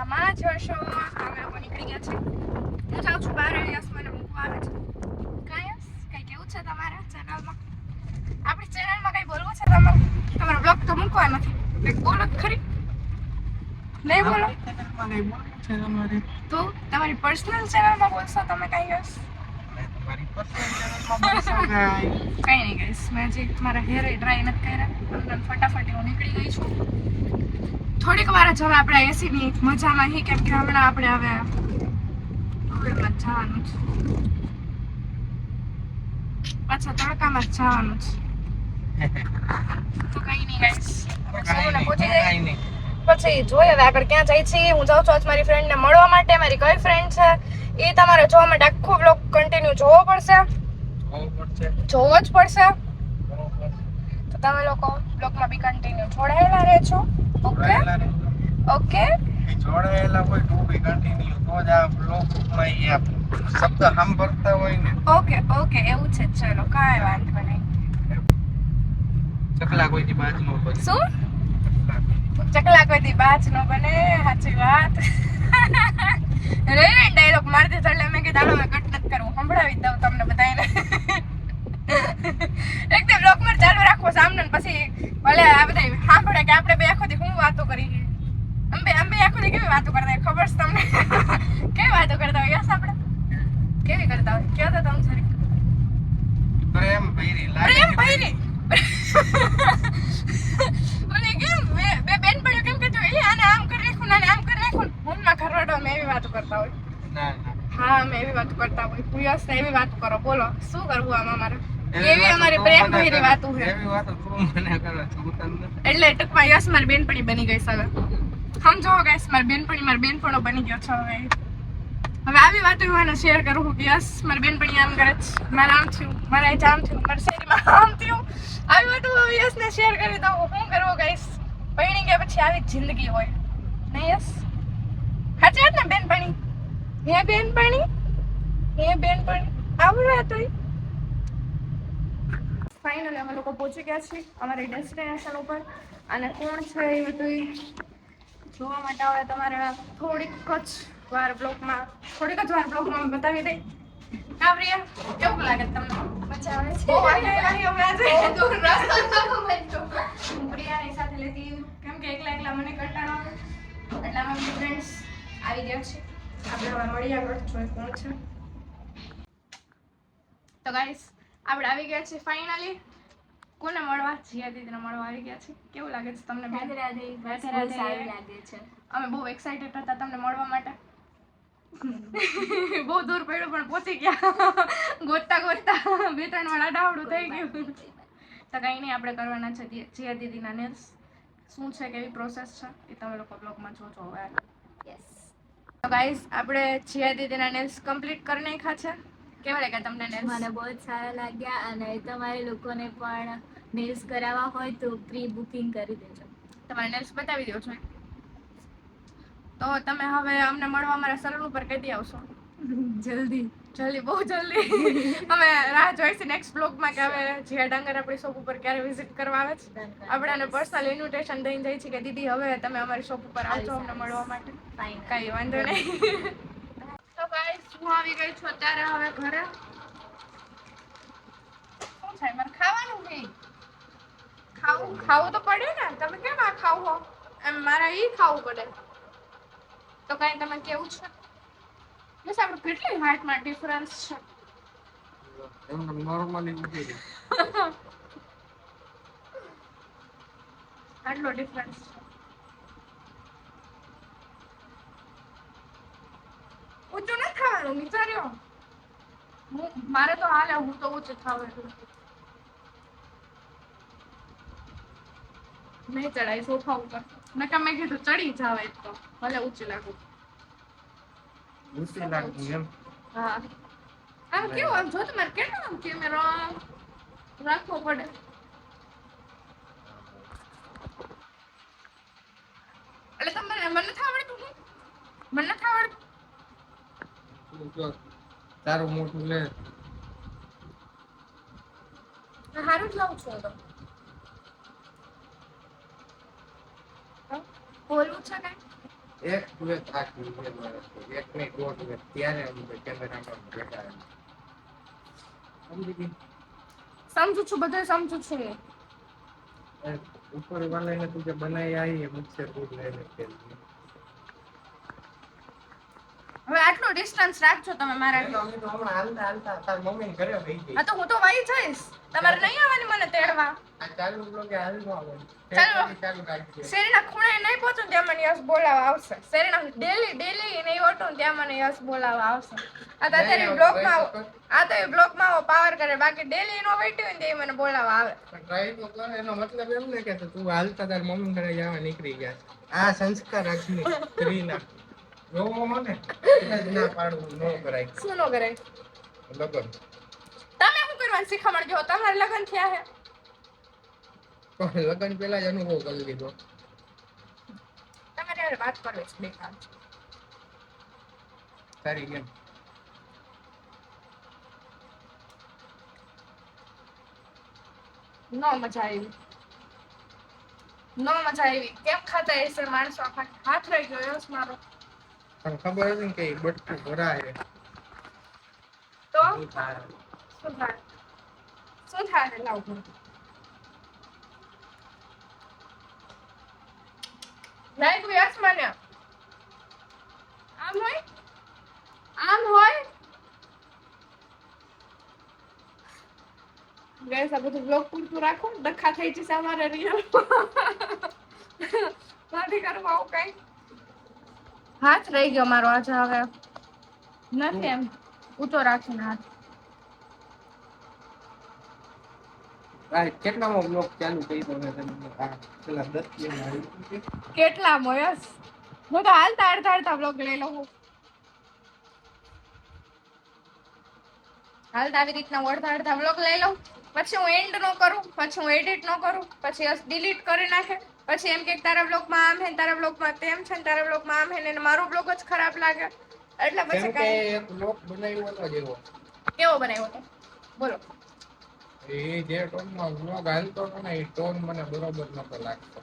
મજામાં જ હશો. અમે લોકો નીકળી ગયા છે. હું જાઉં છું બહાર. યસ મને મૂકવા આવે છે. યસ કંઈ કેવું છે તમારા ચેનલમાં? આપણી ચેનલમાં કંઈ બોલવું છે તમારે? તમારો બ્લોગ તો મૂકવા નથી. કંઈક બોલો ખરી. નહીં બોલો તો તમારી પર્સનલ ચેનલમાં બોલશો તમે કઈ યસ? કઈ નહીં ગઈશ. મેં હજી મારા હેર ડ્રાય નથી કર્યા. ફટાફટ હું નીકળી ગઈ છું. થોડીક વાર જ હવે આપણે એસીની મજામાં હી કેમ કે હમણાં આપણે હવે જવાનું છે. પાછા તડકામાં જ જવાનું છે. તો કઈ નહીં ગાઈસ. પહોંચી જાય પછી જોઈએ હવે આગળ ક્યાં જાય છે. હું જાઉં છું આજ મારી ફ્રેન્ડને મળવા માટે. મારી કઈ ફ્રેન્ડ છે એ તમારે જોવા માટે આખો બ્લોગ કન્ટિન્યુ જોવો પડશે. જોવો જ પડશે. તો તમે લોકો બ્લોગમાં બી કન્ટિન્યુ જોડાયેલા રહેજો. ઓકે ઓકે જોડાયેલા હોય તો બી કન્ટિન્યુ તો જ આ બ્લોગમાં એ શબ્દ સાંભળતા હોય ને. ઓકે ઓકે એવું છે. ચલો કાંઈ વાંધો નહીં. ચકલા કોઈથી બાજ ન પડે. શું? ચકલા કોઈથી બાજ ન બને. સાચી વાત. રે ડાયલોગ મારતી એટલે મેં કીધું હાલો કટ નથી કરવું. સંભળાવી દઉં તમને બધાને. એકદમ બ્લોગમાં ચાલુ રાખવો સામને પછી ભલે આ બધા સાંભળે કે આપણે બે આખો દી હું વાતો કરી. અંબે આખો દી કેવી વાતો કરતા હોય ખબર છે તમને? કેવી વાતો કરતા હોય યસ આપણે? કેવી કરતા હોય કયો તો તમે સરી? પ્રેમ ભૈરી લાગે. પ્રેમ ભૈરી. મને કેમ બે બેન પડ્યો કેમ કે જો એ આને આમ કરી નાખું ને આમ કરી નાખું. હું ના ઘરવાળો અમે એવી વાતો કરતા હોય. ના હા અમે એવી વાતો કરતા હોય. હું યસ એવી વાતો કરો. બોલો શું કરવું આમાં મારે? એવી અમારી પ્રેમ ભૈરી વાતો છે. એવી વાતો તું મને કરે છું તને. એટલે ટૂંકમાં યસ મારી બેનપણી બની ગઈ છે હવે. સમજો ગાઈસ મારી બેનપણો બની ગયો છે હવે. હવે આવી વાતો હું એને શેર કરું કે યસ મારી બેનપણી આમ કરે છે. મારે આમ થયું, મારે આમ થયું, મારી શેરીમાં આમ થયું. આવી વાતો યસ ને શેર કરી દઉં. શું કરવું ગાઈસ? પૈણી ગયા પછી આવી જિંદગી હોય નહીં યસ? સાચી વાત ને બેનપણી? હે બેનપણી આવી વાત હોય. ફાઇનલી અમે લોકો પહોંચી ગયા છીએ અમારી ડેસ્ટિનેશન ઉપર. અને કોણ છે એ બધું જોવા માટે હવે તમારે થોડીક જ વાર બ્લોગમાં બતાવી દઈ. કાવરિયા કેવું લાગે તમને? મજા આવે છે. હું પ્રિયાની સાથે લેતી કેમ કે એકલા મને કંટાળો આવે એટલે અમે ફ્રેન્ડ્સ આવી ગયા છે. આપણે હવે મળી આગળ જોઈએ કોણ છે. તો ગાઈસ આપણે આવી ગયા છીએ ફાઇનલી. કોને મળવા? જીયા દીદીને મળવા આવી ગયા છે. કેવું લાગે છે તમને? અમે બહુ એક્સાઇટેડ હતા તમને મળવા માટે. બહુ દૂર પડ્યું પણ પહોંચી ગયા. ગોતતા બે ત્રણ વાર આડાવડું થઈ ગયું. તો કઈ નહીં આપણે કરવાના છે જીયા દીદીના નેલ્સ. શું છે કેવી પ્રોસેસ છે એ તમે લોકો બ્લોગમાં જોજો હવે. તો ગાઈસ આપણે જીયા દીદીના નેલ્સ કમ્પ્લીટ કરી નાખ્યા છે. કેવા લાગ્યા તમને નેલ્સ? મને બહુ જ સારા લાગ્યા. અને તમારે લોકોને પણ નેલ્સ કરાવવા હોય તો પ્રી બુકિંગ કરી દેજો. તમારે નેલ્સ બતાવી દો છો તો તમે હવે અમને મળવા અમારા સલૂન ઉપર કદી આવશો? જલ્દી બહુ જલ્દી. અમે રાહ જોઈશું નેક્સ્ટ બ્લોગમાં કે હવે જીયા ડાંગર આપણી શોપ ઉપર ક્યારે વિઝિટ કરવા આવે છે. આપણે આને પર્સનલ ઇન્વિટેશન દઈને જઈએ છીએ કે દીદી હવે તમે અમારી શોપ ઉપર આવજો અમને મળવા માટે. કઈ વાંધો નહીં. તો ગાઈસ હું આવી ગઈ છું અત્યારે હવે ઘરે. શું થાય મારે ખાવાનું નહીં? ખાવું તો પડે ને. તમે કેમ આ ખાવ હો? એમ મારે ઈ ખાવું પડે. તો કઈ તમે કેવું છે? બસ આપણે કેટલી હાઈટમાં ડિફરન્સ છે. એમને નોર્મલી નથી. આટલો ડિફરન્સ છે. ઊંચું નથી થવાનું વિચાર્યો. મારે તો હાલે હું તો ઊંચું થાવ એટલું નહીં ચડાય સોફા ઉપર. નકા મેં કીધું ચડી જાવ એક તો ભલે ઊંચી લાગુ. ઊંચી લાગી એમ. હા આમ કેવું આમ જો તમારે કેટલો આમ કેમેરો રાખવો પડે. એટલે તમને મને નથી આવડતું. મને નથી આવડતું. તારું મોટું લે. હારું જ લાવું છું તો બોલવું છે કઈ? એક બે થાકી ગયેલો હતો. એક ને દોઢ મિનિટ ત્યારે અમે કેમેરામાં બેઠા હતા. સમજી ગઈ? સમજુ છું, બધું સમજુ છું હું. ऊपर वाले ने तुझे बनाई आई है मुझसे दूर रहने के लिए. હવે આટલો ડિસ્ટન્સ રાખજો તમે મારા. અમે તો હમણાં હાલતા હાલતા તાર મમ્મી ઘરે વહી ગઈ. હા તો હું તો વહી જઈશ, તમારે નહીં આવવાની મને તેડવા. આ ચાલુ બ્લોગે હાલવા આવે. ચાલો. ચાલુ રાખજે. શેરીના ખૂણે નહીં પહોંચું ત્યાં મને યશ બોલાવવા આવશે. શેરીના ડેલી નહીં ઓટું ત્યાં મને યશ બોલાવવા આવશે. આ તો અત્યારે બ્લોગમાં આ તો બ્લોગમાં પાવર કરે, બાકી ડેલી નો વેટી હોય ને તે મને બોલાવવા આવે. ટ્રાય તો કર. એનો મતલબ એમ ને કે તું હાલતા તાર મમ્મી ઘરે જવા નીકળી ગયા. આ સંસ્કાર અગ્નિ સ્ત્રીના જોવો મને ના પાડવું ન કરાય. શું નો કરાય? લગન તમે શું કરવાનું શીખામણ જો તમારે લગ્ન થયા હે? લગન પહેલા જ અનુભવ કરી લીધો. તમારે યાર વાત કરવી છે બેકાર. તારી કેમ નો મજા આવી, નો મજા આવી. કેમ ખાતા હશે માણસો? આખા હાથ રહી ગયો યસ મારો. તને ખબર હતી ને કે ઈ બટકું ભરાય તો શું થાય? શું થાય? શું થાય? લાવ ભરું. લાઈક યસ મને. આમ હોય, આમ હોય. ગાઈસ આ બધું બ્લોગ પૂરતું રાખો, ડખા થઈ જશે અમારે રિયલ. નથી કરવું આવું કઈ. હાથ રહી ગયો મારો આજે. હવે નથી એમ ઊંચો રાખીને હાથ. આ કેટલામો બ્લોગ ચાલુ કર્યો મેં તને? આ પેલા 10 દિન આવી છે. કેટલા મોયસ? હું તો હાલતા અડધા બ્લોગ લઈ લઉં. હાલતા આવી રીતના અડધા બ્લોગ લઈ લઉં, પછી હું એન્ડ નો કરું, પછી હું એડિટ નો કરું, પછી ડિલીટ કરી નાખે, પછી એમ કે તારા બ્લોગમાં આમ હે ને તારા બ્લોગમાં તેમ છે ને તારા બ્લોગમાં આમ હે ને મારો બ્લોગ જ ખરાબ લાગે. એટલે પછી કેમ કે કઈ એક બ્લોગ બનાવ્યો હતો જેવો કેવો બનાવ્યો હતો બોલો? એ જે ટોનમાં બ્લોગ હાલતો હતો ને એ ટોન મને બરોબર નતો લાગતો.